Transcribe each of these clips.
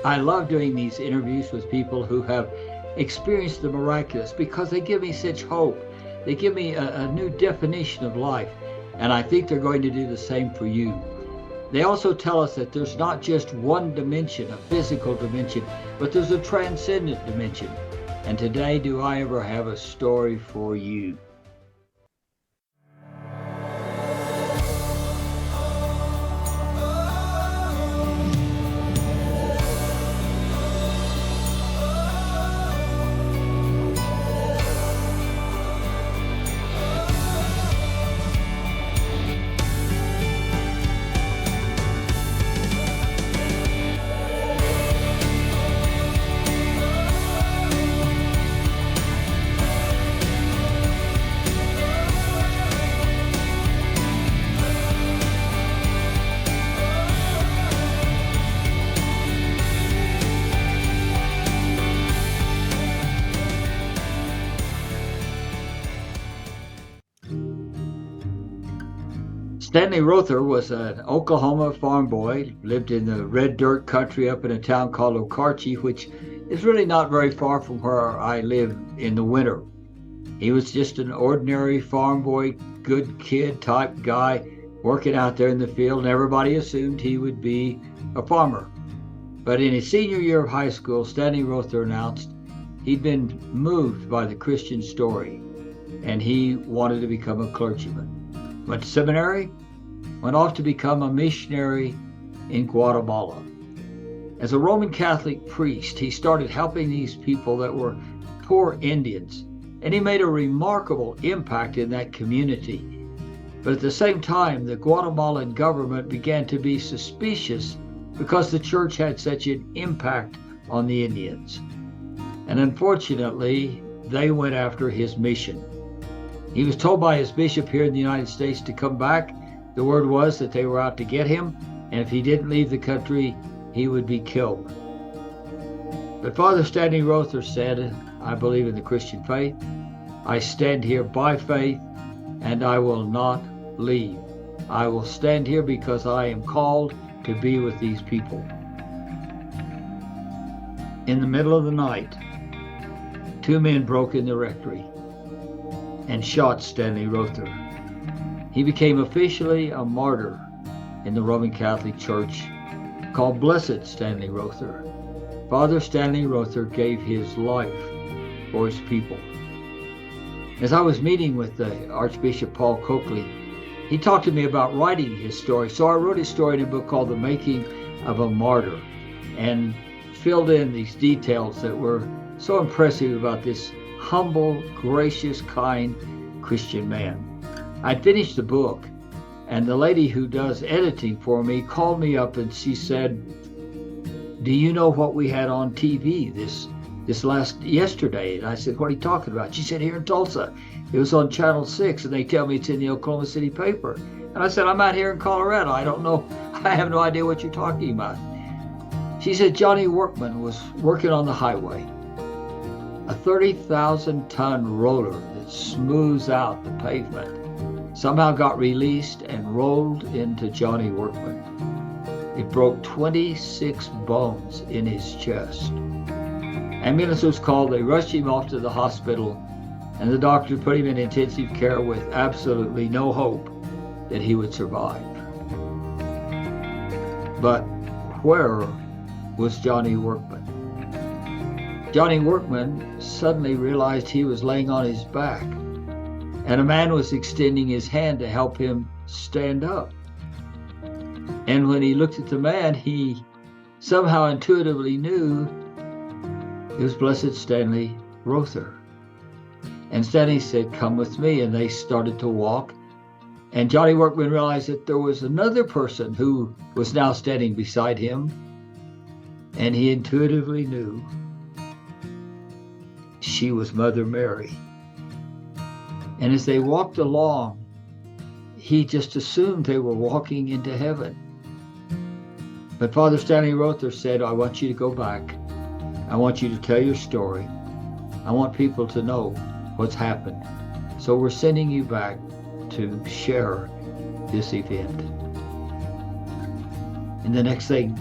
I love doing these interviews with people who have experienced the miraculous because they give me such hope. They give me a new definition of life, and I think they're going to do the same for you. They also tell us that there's not just one dimension, a physical dimension, but there's a transcendent dimension. And today, do I ever have a story for you? Stanley Rother was an Oklahoma farm boy, lived in the red dirt country up in a town called Okarche, which is really not very far from where I live in the winter. He was just an ordinary farm boy, good kid type guy working out there in the field, and everybody assumed he would be a farmer. But in his senior year of high school, Stanley Rother announced he'd been moved by the Christian story, and he wanted to become a clergyman. Went to seminary, went off to become a missionary in Guatemala. As a Roman Catholic priest, he started helping these people that were poor Indians, and he made a remarkable impact in that community. But at the same time, the Guatemalan government began to be suspicious because the church had such an impact on the Indians. And unfortunately, they went after his mission. He was told by his bishop here in the United States to come back. The word was that they were out to get him, and if he didn't leave the country, he would be killed. But Father Stanley Rother said, I believe in the Christian faith. I stand here by faith, and I will not leave. I will stand here because I am called to be with these people. In the middle of the night, two men broke in the rectory and shot Stanley Rother. He became officially a martyr in the Roman Catholic Church, called Blessed Stanley Rother. Father Stanley Rother gave his life for his people. As I was meeting with the Archbishop Paul Coakley, he talked to me about writing his story. So I wrote his story in a book called The Making of a Martyr, and filled in these details that were so impressive about this humble, gracious, kind Christian man. I'd finished the book, and the lady who does editing for me called me up and she said, do you know what we had on TV yesterday? And I said, what are you talking about? She said, here in Tulsa. It was on Channel 6, and they tell me it's in the Oklahoma City paper. And I said, I'm out here in Colorado. I don't know. I have no idea what you're talking about. She said, Johnny Workman was working on the highway. A 30,000-ton roller that smooths out the pavement somehow got released and rolled into Johnny Workman. It broke 26 bones in his chest. Ambulance was called. They rushed him off to the hospital, and the doctor put him in intensive care with absolutely no hope that he would survive. But where was Johnny Workman? Johnny Workman suddenly realized he was laying on his back, and a man was extending his hand to help him stand up. And when he looked at the man, he somehow intuitively knew it was Blessed Stanley Rother. And Stanley said, come with me, and they started to walk. And Johnny Workman realized that there was another person who was now standing beside him, and he intuitively knew she was Mother Mary. And as they walked along, he just assumed they were walking into heaven. But Father Stanley Rother said, I want you to go back. I want you to tell your story. I want people to know what's happened. So we're sending you back to share this event. And the next thing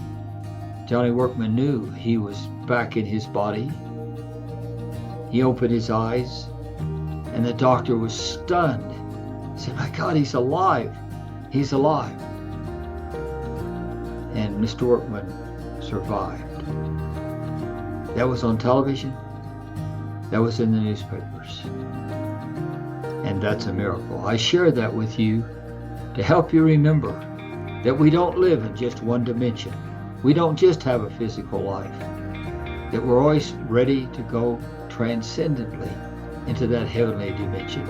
Johnny Workman knew he was back in his body. He opened his eyes, and the doctor was stunned. He said, "My God, he's alive. He's alive." And Mr. Workman survived. That was on television. That was in the newspapers. And that's a miracle. I share that with you to help you remember that we don't live in just one dimension. We don't just have a physical life. That we're always ready to go transcendently into that heavenly dimension.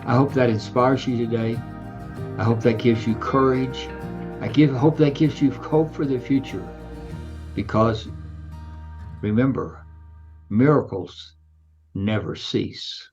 I hope that inspires you today. I hope that gives you courage. I hope that gives you hope for the future. Because remember, miracles never cease.